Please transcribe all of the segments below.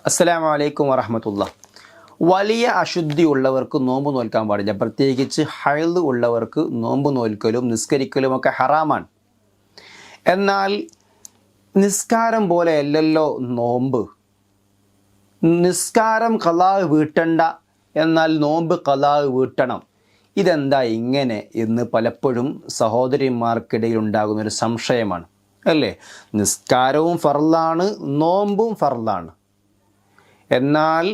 അസ്സലാമു അലൈക്കും വറഹ്മത്തുള്ളാഹി. വലിയ അശുദ്ധി ഉള്ളവർക്ക് നോമ്പ് നോൽക്കാൻ പാടില്ല. പ്രത്യേകിച്ച് ഹൈദ് ഉള്ളവർക്ക് നോമ്പ് നോൽക്കലും നിസ്കരിക്കലും ഒക്കെ ഹറാമാണ്. എന്നാൽ നിസ്കാരം പോലെ അല്ലല്ലോ നോമ്പ്. നിസ്കാരം ഖളാ വീട്ടണ്ട, എന്നാൽ നോമ്പ് ഖളാ വീട്ടണം. ഇതെന്താ ഇങ്ങനെ എന്ന് പലപ്പോഴും സഹോദരിമാർക്കിടയിൽ ഉണ്ടാകുന്നൊരു സംശയമാണ്, അല്ലേ? നിസ്കാരവും ഫർളാണ്, നോമ്പും ഫർളാണ്. എന്നാൽ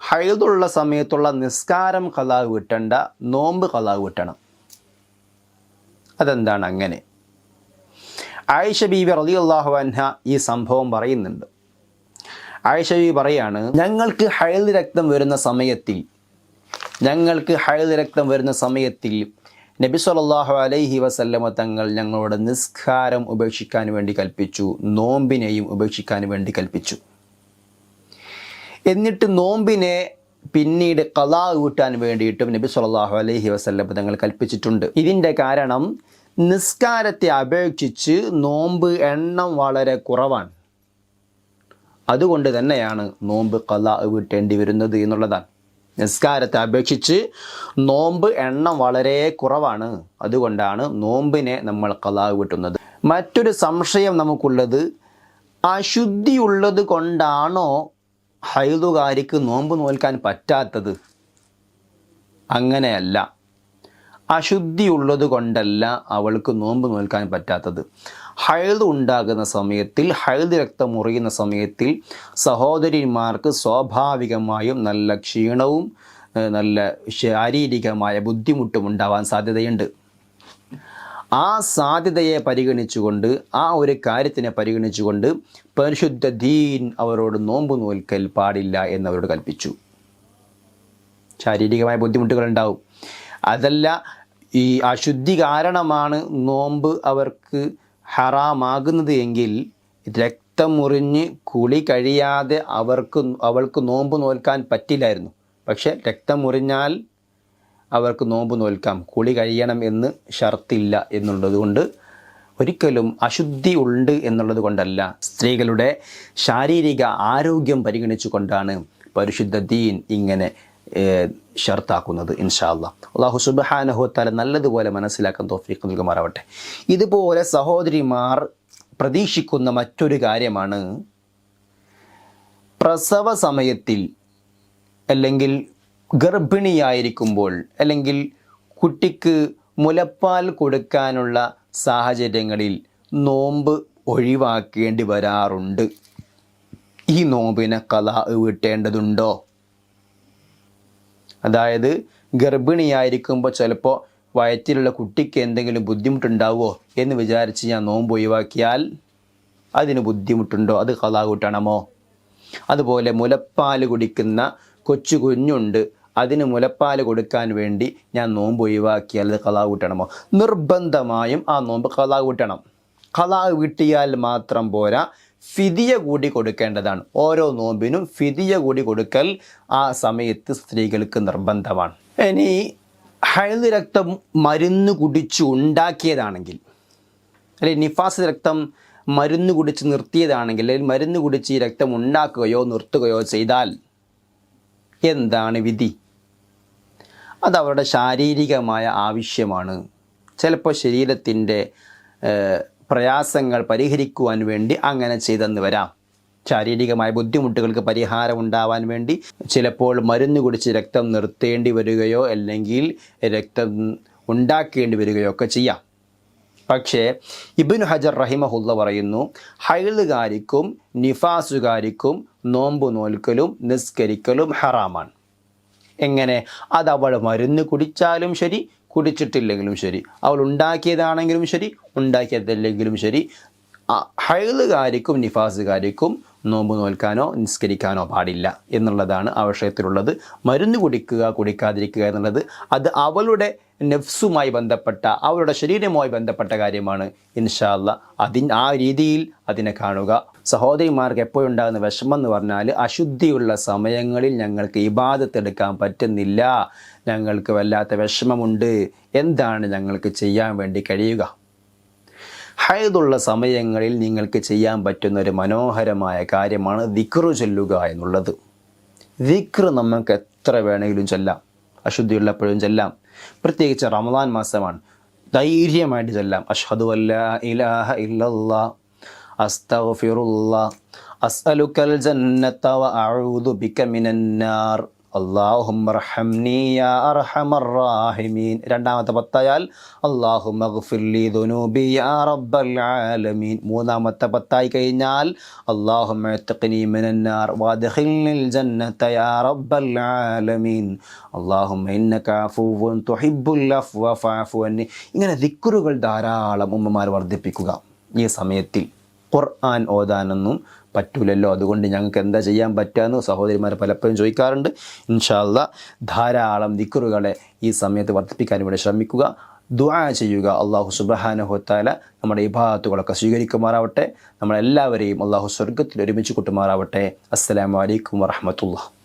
ഹൈദുള്ള സമയത്തുള്ള നിസ്കാരം ഖളാ വീട്ടണ്ട, നോമ്പ് ഖളാ വീട്ടണം. അതെന്താണ് അങ്ങനെ? ആയിഷ ബീവി റളിയല്ലാഹു അൻഹ ഈ സംഭവം പറയുന്നുണ്ട്. ആയിഷ ബീവി പറയാണ്, ഞങ്ങൾക്ക് ഹൈദ് രക്തം വരുന്ന സമയത്തിൽ നബി സല്ലല്ലാഹു അലൈഹി വസല്ലമ തങ്ങൾ ഞങ്ങളോട് നിസ്കാരം ഉപേക്ഷിക്കാൻ വേണ്ടി കൽപ്പിച്ചു, നോമ്പിനെയും ഉപേക്ഷിക്കാൻ വേണ്ടി കൽപ്പിച്ചു. എന്നിട്ട് നോമ്പിനെ പിന്നീട് ഖളാ വീട്ടാൻ വേണ്ടിയിട്ടും നബി സല്ലല്ലാഹു അലൈഹി വസല്ലം തങ്ങൾ കൽപ്പിച്ചിട്ടുണ്ട്. ഇതിൻ്റെ കാരണം നിസ്കാരത്തെ അപേക്ഷിച്ച് നോമ്പ് എണ്ണം വളരെ കുറവാണ്. അതുകൊണ്ട് തന്നെയാണ് നോമ്പ് ഖളാ വീട്ടേണ്ടി വരുന്നത് എന്നുള്ളതാണ്. നിസ്കാരത്തെ അപേക്ഷിച്ച് നോമ്പ് എണ്ണം വളരെ കുറവാണ്. അതുകൊണ്ടാണ് നോമ്പിനെ നമ്മൾ ഖളാ വീട്ടുന്നത്. മറ്റൊരു സംശയം നമുക്കുള്ളത്, അശുദ്ധി ഉള്ളത് കൊണ്ടാണോ ഹൈദുകാരിക്ക് നോമ്പ് നോൽക്കാൻ പറ്റാത്തത്? അങ്ങനെയല്ല. അശുദ്ധി ഉള്ളത് കൊണ്ടല്ല അവൾക്ക് നോമ്പ് നോൽക്കാൻ പറ്റാത്തത്. ഹൈദ് ഉണ്ടാകുന്ന സമയത്തിൽ, ഹൈദ് രക്തം മുറിയുന്ന സമയത്തിൽ സഹോദരിമാർക്ക് സ്വാഭാവികമായും നല്ല ക്ഷീണവും നല്ല ശാരീരികമായ ബുദ്ധിമുട്ടും ഉണ്ടാവാൻ സാധ്യതയുണ്ട്. ആ സാധ്യതയെ പരിഗണിച്ചുകൊണ്ട്, ആ ഒരു കാര്യത്തിനെ പരിഗണിച്ചുകൊണ്ട് പരിശുദ്ധ ദീൻ അവരോട് നോമ്പ് നോൽക്കൽ പാടില്ല എന്നവരോട് കൽപ്പിച്ചു. ശാരീരികമായ ബുദ്ധിമുട്ടുകൾ ഉണ്ടാവും. അതല്ല, ഈ അശുദ്ധി കാരണമാണ് നോമ്പ് അവർക്ക് ഹറാമാകുന്നത് എങ്കിൽ രക്തം മുറിഞ്ഞ് കുളി കഴിയാതെ അവൾക്ക് നോമ്പ് നോൽക്കാൻ പറ്റില്ലായിരുന്നു. പക്ഷെ രക്തം മുറിഞ്ഞാൽ അവർക്ക് നോമ്പ് നോൽക്കാം, കുളി കഴിയണം എന്ന് ഷർത്തില്ല എന്നുള്ളത് കൊണ്ട്, ഒരിക്കലും അശുദ്ധി ഉണ്ട് എന്നുള്ളത് കൊണ്ടല്ല, സ്ത്രീകളുടെ ശാരീരിക ആരോഗ്യം പരിഗണിച്ചു കൊണ്ടാണ് പരിശുദ്ധ ദീൻ ഇങ്ങനെ ഷർത്താക്കുന്നത്. ഇൻഷാ അല്ലാഹ് അല്ലാഹു സുബ്ഹാനഹു വ തആല നല്ലതുപോലെ മനസ്സിലാക്കാൻ തൗഫീഖ് നൽകുമാറാവട്ടെ. ഇതുപോലെ സഹോദരിമാർ പ്രതീക്ഷിക്കുന്ന മറ്റൊരു കാര്യമാണ്, പ്രസവ സമയത്തിൽ അല്ലെങ്കിൽ ഗർഭിണിയായിരിക്കുമ്പോൾ അല്ലെങ്കിൽ കുട്ടിക്ക് മുലപ്പാൽ കൊടുക്കാനുള്ള സാഹചര്യങ്ങളിൽ നോമ്പ് ഒഴിവാക്കേണ്ടി വരാറുണ്ട്. ഈ നോമ്പിനെ ഖളാ വീട്ടേണ്ടതുണ്ടോ? അതായത് ഗർഭിണിയായിരിക്കുമ്പോൾ ചിലപ്പോൾ വയറ്റിലുള്ള കുട്ടിക്ക് എന്തെങ്കിലും ബുദ്ധിമുട്ടുണ്ടാവുമോ എന്ന് വിചാരിച്ച് ഞാൻ നോമ്പ് ഒഴിവാക്കിയാൽ അതിന് ബുദ്ധിമുട്ടുണ്ടോ? അത് ഖളാ വീട്ടണമോ? അതുപോലെ മുലപ്പാൽ കുടിക്കുന്ന കൊച്ചു കുഞ്ഞുണ്ട്, അതിന് മുലപ്പാൽ കൊടുക്കാൻ വേണ്ടി ഞാൻ നോമ്പ് ഒഴിവാക്കിയാൽ അത് ഖളാ വീട്ടണമോ? നിർബന്ധമായും ആ നോമ്പ് ഖളാ വീട്ടണം. ഖളാ വീട്ടിയാൽ മാത്രം പോരാ, ഫിദിയ കൂടി കൊടുക്കേണ്ടതാണ്. ഓരോ നോമ്പിനും ഫിദിയ കൂടി കൊടുക്കൽ ആ സമയത്ത് സ്ത്രീകൾക്ക് നിർബന്ധമാണ്. ഇനി ഹൈദ് രക്തം മരുന്ന് കുടിച്ച് ഉണ്ടാക്കിയതാണെങ്കിൽ, അല്ലെങ്കിൽ നിഫാസ് രക്തം മരുന്ന് കുടിച്ച് നിർത്തിയതാണെങ്കിൽ, അല്ലെങ്കിൽ മരുന്ന് കുടിച്ച് ഈ രക്തം ഉണ്ടാക്കുകയോ നിർത്തുകയോ ചെയ്താൽ എന്താണ് വിധി? അത് അവരുടെ ശാരീരികമായ ആവശ്യമാണ്. ചിലപ്പോൾ ശരീരത്തിൻ്റെ പ്രയാസങ്ങൾ പരിഹരിക്കുവാൻ വേണ്ടി അങ്ങനെ ചെയ്തെന്ന് വരാം. ശാരീരികമായ ബുദ്ധിമുട്ടുകൾക്ക് പരിഹാരം ഉണ്ടാവാൻ വേണ്ടി ചിലപ്പോൾ മരുന്ന് കുടിച്ച് രക്തം നിർത്തേണ്ടി വരികയോ അല്ലെങ്കിൽ രക്തം ഉണ്ടാക്കേണ്ടി വരികയോ ഒക്കെ ചെയ്യാം. പക്ഷേ ഇബ്നു ഹജർ റഹിമഹുല്ല പറയുന്നു, ഹൈദുകാരിക്കും നിഫാസുകാരിക്കും നോമ്പ് നോൽക്കലും നിസ്കരിക്കലും ഹറാമാണ്. എങ്ങനെ? അത് അവൾ മരുന്ന് കുടിച്ചാലും ശരി, കുടിച്ചിട്ടില്ലെങ്കിലും ശരി, അവൾ ഉണ്ടാക്കിയതാണെങ്കിലും ശരി, ഉണ്ടാക്കിയതല്ലെങ്കിലും ശരി, ഹൈദുകാരിക്കും നിഫാസുകാരിക്കും നോമ്പ് നോൽക്കാനോ നിസ്കരിക്കാനോ പാടില്ല എന്നുള്ളതാണ് ആ വിഷയത്തിലുള്ളത്. മരുന്ന് കുടിക്കുക കുടിക്കാതിരിക്കുക എന്നുള്ളത് അത് അവളുടെ നഫ്സുമായി ബന്ധപ്പെട്ട, അവളുടെ ശരീരവുമായി ബന്ധപ്പെട്ട കാര്യമാണ്. ഇൻഷാ അല്ലാഹ് ആ രീതിയിൽ അതിനെ കാണുക. സഹോദരിമാർക്ക് എപ്പോഴുണ്ടാകുന്ന വിഷമം എന്ന് പറഞ്ഞാൽ, അശുദ്ധിയുള്ള സമയങ്ങളിൽ ഞങ്ങൾക്ക് ഇബാദത്ത് എടുക്കാൻ പറ്റുന്നില്ല, ഞങ്ങൾക്ക് വല്ലാത്ത വിഷമമുണ്ട്, എന്താണ് ഞങ്ങൾക്ക് ചെയ്യാൻ വേണ്ടി കഴിയുക? ഹൈദുള്ള സമയങ്ങളിൽ നിങ്ങൾക്ക് ചെയ്യാൻ പറ്റുന്ന ഒരു മനോഹരമായ കാര്യമാണ് ദിക്റ് ചൊല്ലുക എന്നുള്ളത്. ദിക്റ് നമുക്ക് എത്ര വേണമെങ്കിലും ചൊല്ലാം, അശുദ്ധിയുള്ളപ്പോഴും ചൊല്ലാം. പ്രത്യേകിച്ച് റമദാൻ മാസമാണ്, ധൈര്യമായിട്ട് ചൊല്ലാം. അഷ്ഹദു അല്ലാ ഇലാഹ ഇല്ലല്ലാഹ് അസ്തഗ്ഫിറുല്ലാഹ് അസ്അലുക്കൽ ജന്നത വ അഊദു ബിക മിനന്നാർ അല്ലാഹുമ്മ റഹംനി യാ അർഹമർ റാഹിമീൻ. രണ്ടാമത്തെ പത്തായാൽ അല്ലാഹുമ്മ ഗ്ഫിർലി ദുനൂബി യാ റബ്ബൽ ആലമീൻ. മൂന്നാമത്തെ പത്തായി കഴിഞ്ഞാൽ അല്ലാഹുമ്മ ഇത്ഖിനി മിനന്നാർ വദ്ഖിൽനിൽ ജന്നത യാ റബ്ബൽ ആലമീൻ അല്ലാഹുമ്മ ഇന്നക അഫുവ്വുൻ തുഹിബ്ബുൽ അഫ്വ ഫഅഫു അന്നി. ഇങ്ങനെ ദിക്റുകൾ ധാരാളം ഉമ്മമാർ വർദ്ധിപ്പിക്കുക. ഈ സമയത്തിൽ ഖുർആൻ ഓതാനൊന്നും പറ്റൂലല്ലോ, അതുകൊണ്ട് ഞങ്ങൾക്ക് എന്താ ചെയ്യാൻ പറ്റുകയെന്ന് സഹോദരിമാർ പലപ്പോഴും ചോദിക്കാറുണ്ട്. ഇൻഷാ അല്ലാഹ് ധാരാളം ദിക്റുകളെ ഈ സമയത്ത് വർദ്ധിപ്പിക്കാൻ വേണ്ടി ശ്രമിക്കുക, ദുആ ചെയ്യുക. അല്ലാഹു സുബ്ഹാനഹു വ തആല നമ്മുടെ ഇബാദത്തുകളൊക്കെ സ്വീകരിക്കുമാറാവട്ടെ. നമ്മളെല്ലാവരെയും അല്ലാഹു സ്വർഗ്ഗത്തിൽ ഒരുമിച്ച് കൂട്ടുമാറാവട്ടെ. അസ്സലാമു അലൈക്കും വറഹ്മത്തുള്ളാഹി.